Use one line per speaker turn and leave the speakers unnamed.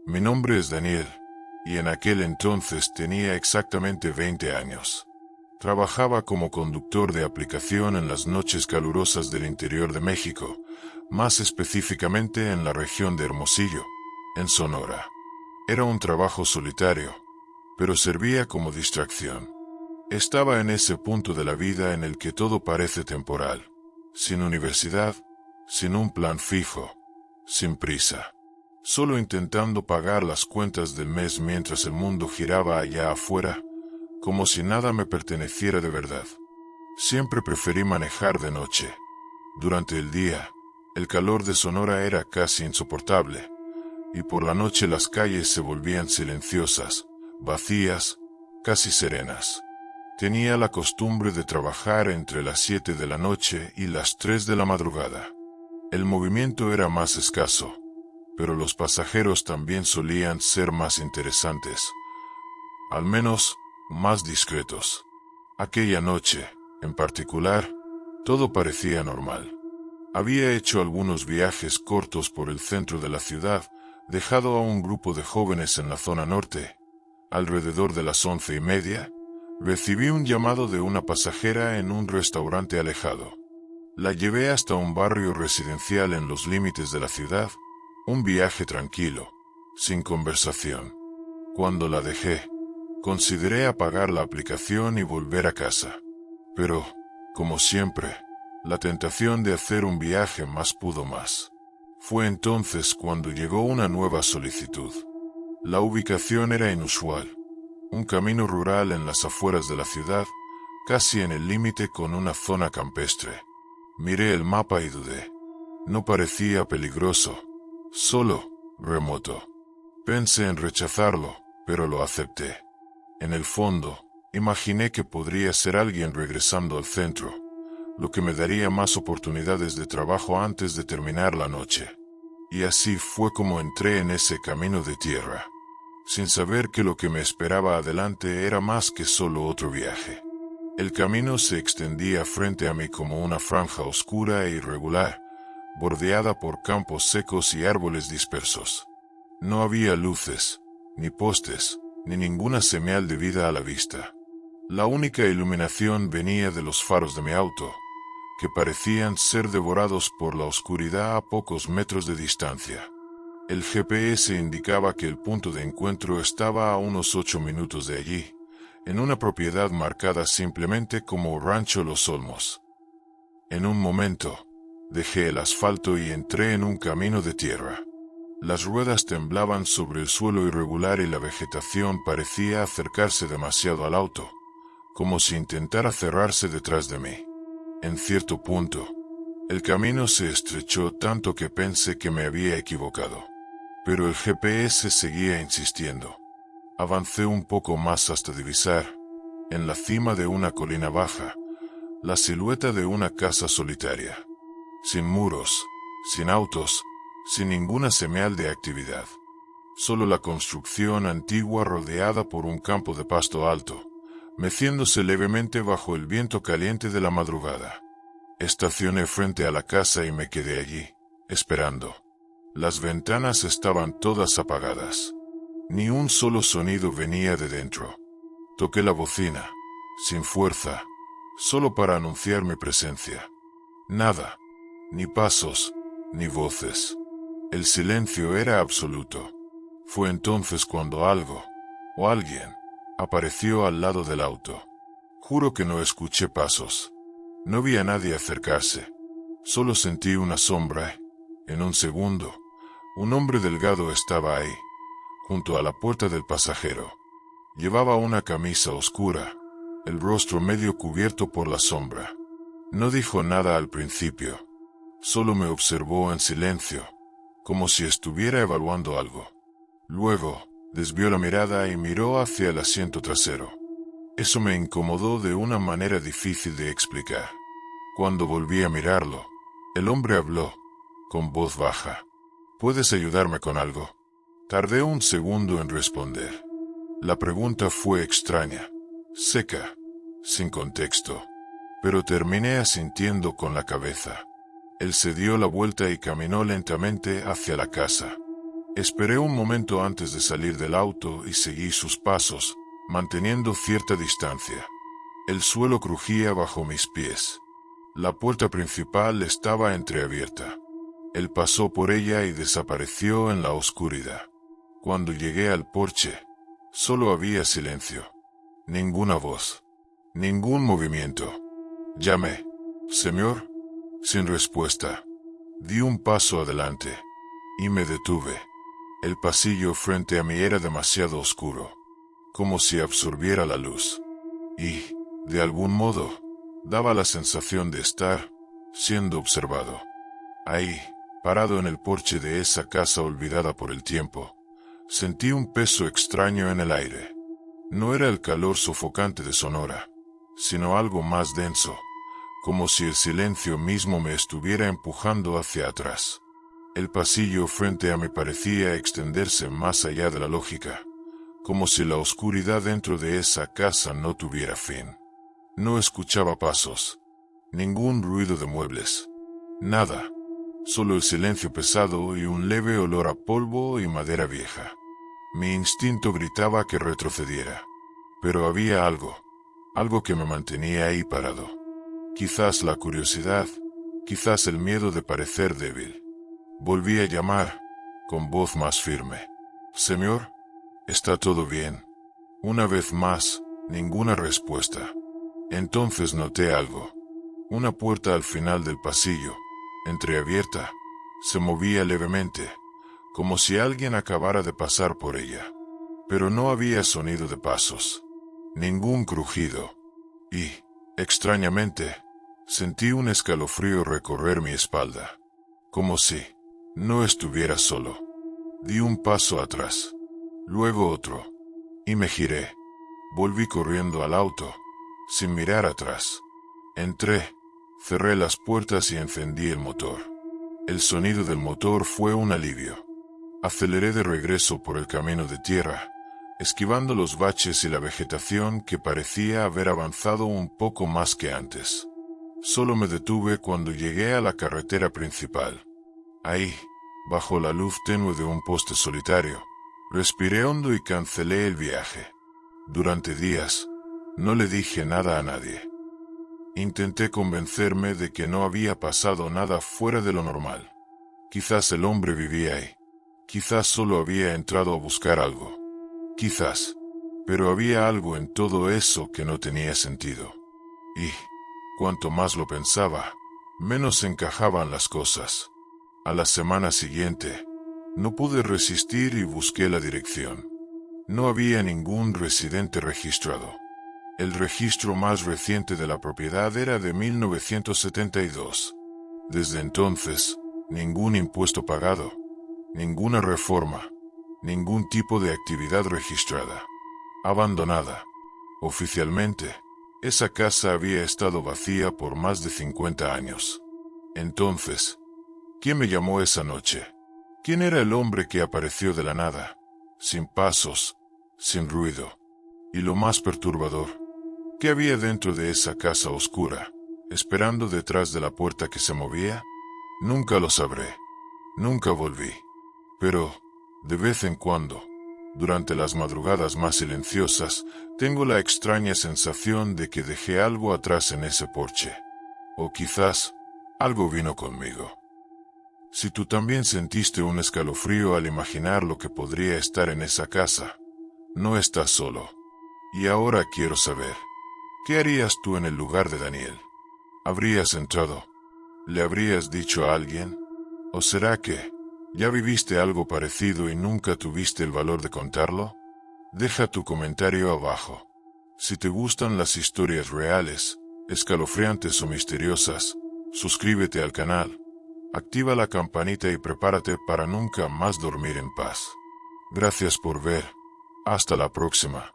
Mi nombre es Daniel, y en aquel entonces tenía exactamente 20 años. Trabajaba como conductor de aplicación en las noches calurosas del interior de México, más específicamente en la región de Hermosillo, en Sonora. Era un trabajo solitario, pero servía como distracción. Estaba en ese punto de la vida en el que todo parece temporal, sin universidad, sin un plan fijo, sin prisa. Solo intentando pagar las cuentas del mes mientras el mundo giraba allá afuera, como si nada me perteneciera de verdad. Siempre preferí manejar de noche. Durante el día, el calor de Sonora era casi insoportable, y por la noche las calles se volvían silenciosas, vacías, casi serenas. Tenía la costumbre de trabajar entre las 7 de la noche y las 3 de la madrugada. El movimiento era más escaso, pero los pasajeros también solían ser más interesantes, al menos más discretos. Aquella noche, en particular, todo parecía normal. Había hecho algunos viajes cortos por el centro de la ciudad, dejado a un grupo de jóvenes en la zona norte. Alrededor de las 11:30, recibí un llamado de una pasajera en un restaurante alejado. La llevé hasta un barrio residencial en los límites de la ciudad, un viaje tranquilo, sin conversación. Cuando la dejé, consideré apagar la aplicación y volver a casa. Pero, como siempre, la tentación de hacer un viaje más pudo más. Fue entonces cuando llegó una nueva solicitud. La ubicación era inusual. Un camino rural en las afueras de la ciudad, casi en el límite con una zona campestre. Miré el mapa y dudé. No parecía peligroso, solo remoto. Pensé en rechazarlo, pero lo acepté. En el fondo, imaginé que podría ser alguien regresando al centro, lo que me daría más oportunidades de trabajo antes de terminar la noche. Y así fue como entré en ese camino de tierra, sin saber que lo que me esperaba adelante era más que solo otro viaje. El camino se extendía frente a mí como una franja oscura e irregular, bordeada por campos secos y árboles dispersos. No había luces, ni postes, ni ninguna señal de vida a la vista. La única iluminación venía de los faros de mi auto, que parecían ser devorados por la oscuridad a pocos metros de distancia. El GPS indicaba que el punto de encuentro estaba a unos 8 minutos de allí, en una propiedad marcada simplemente como Rancho Los Olmos. En un momento, dejé el asfalto y entré en un camino de tierra. Las ruedas temblaban sobre el suelo irregular y la vegetación parecía acercarse demasiado al auto, como si intentara cerrarse detrás de mí. En cierto punto, el camino se estrechó tanto que pensé que me había equivocado. Pero el GPS seguía insistiendo. Avancé un poco más hasta divisar, en la cima de una colina baja, la silueta de una casa solitaria. Sin muros, sin autos, sin ninguna señal de actividad. Solo la construcción antigua rodeada por un campo de pasto alto, meciéndose levemente bajo el viento caliente de la madrugada. Estacioné frente a la casa y me quedé allí, esperando. Las ventanas estaban todas apagadas. Ni un solo sonido venía de dentro. Toqué la bocina, sin fuerza, solo para anunciar mi presencia. Nada, ni pasos, ni voces. El silencio era absoluto. Fue entonces cuando algo, o alguien, apareció al lado del auto. Juro que no escuché pasos. No vi a nadie acercarse. Solo sentí una sombra. En un segundo, un hombre delgado estaba ahí, junto a la puerta del pasajero. Llevaba una camisa oscura, el rostro medio cubierto por la sombra. No dijo nada al principio. Solo me observó en silencio, como si estuviera evaluando algo. Luego, desvió la mirada y miró hacia el asiento trasero. Eso me incomodó de una manera difícil de explicar. Cuando volví a mirarlo, el hombre habló, con voz baja. ¿Puedes ayudarme con algo? Tardé un segundo en responder. La pregunta fue extraña, seca, sin contexto, pero terminé asintiendo con la cabeza. Él se dio la vuelta y caminó lentamente hacia la casa. Esperé un momento antes de salir del auto y seguí sus pasos, manteniendo cierta distancia. El suelo crujía bajo mis pies. La puerta principal estaba entreabierta. Él pasó por ella y desapareció en la oscuridad. Cuando llegué al porche, solo había silencio. Ninguna voz. Ningún movimiento. Llamé. «Señor», sin respuesta. Di un paso adelante y me detuve. El pasillo frente a mí era demasiado oscuro, como si absorbiera la luz. Y, de algún modo, daba la sensación de estar siendo observado. Ahí, parado en el porche de esa casa olvidada por el tiempo, sentí un peso extraño en el aire. No era el calor sofocante de Sonora, sino algo más denso, como si el silencio mismo me estuviera empujando hacia atrás. El pasillo frente a mí parecía extenderse más allá de la lógica, como si la oscuridad dentro de esa casa no tuviera fin. No escuchaba pasos, ningún ruido de muebles, nada, solo el silencio pesado y un leve olor a polvo y madera vieja. Mi instinto gritaba que retrocediera, pero había algo que me mantenía ahí parado. Quizás la curiosidad, quizás el miedo de parecer débil. Volví a llamar, con voz más firme. «Señor, ¿está todo bien?» Una vez más, ninguna respuesta. Entonces noté algo. Una puerta al final del pasillo, entreabierta, se movía levemente, como si alguien acabara de pasar por ella. Pero no había sonido de pasos, ningún crujido. Y, extrañamente, sentí un escalofrío recorrer mi espalda, como si no estuviera solo. Di un paso atrás, luego otro, y me giré. Volví corriendo al auto, sin mirar atrás. Entré, cerré las puertas y encendí el motor. El sonido del motor fue un alivio. Aceleré de regreso por el camino de tierra, esquivando los baches y la vegetación que parecía haber avanzado un poco más que antes. Solo me detuve cuando llegué a la carretera principal. Ahí, bajo la luz tenue de un poste solitario, respiré hondo y cancelé el viaje. Durante días, no le dije nada a nadie. Intenté convencerme de que no había pasado nada fuera de lo normal. Quizás el hombre vivía ahí. Quizás solo había entrado a buscar algo. Quizás. Pero había algo en todo eso que no tenía sentido. Y, cuanto más lo pensaba, menos encajaban las cosas. A la semana siguiente, no pude resistir y busqué la dirección. No había ningún residente registrado. El registro más reciente de la propiedad era de 1972. Desde entonces, ningún impuesto pagado, ninguna reforma, ningún tipo de actividad registrada. Abandonada. Oficialmente, esa casa había estado vacía por más de 50 años. Entonces, ¿quién me llamó esa noche? ¿Quién era el hombre que apareció de la nada, sin pasos, sin ruido? Y lo más perturbador, ¿qué había dentro de esa casa oscura, esperando detrás de la puerta que se movía? Nunca lo sabré. Nunca volví. Pero, de vez en cuando, durante las madrugadas más silenciosas, tengo la extraña sensación de que dejé algo atrás en ese porche. O quizás, algo vino conmigo. Si tú también sentiste un escalofrío al imaginar lo que podría estar en esa casa, no estás solo. Y ahora quiero saber, ¿qué harías tú en el lugar de Daniel? ¿Habrías entrado? ¿Le habrías dicho a alguien? ¿O será que ya viviste algo parecido y nunca tuviste el valor de contarlo? Deja tu comentario abajo. Si te gustan las historias reales, escalofriantes o misteriosas, suscríbete al canal, activa la campanita y prepárate para nunca más dormir en paz. Gracias por ver. Hasta la próxima.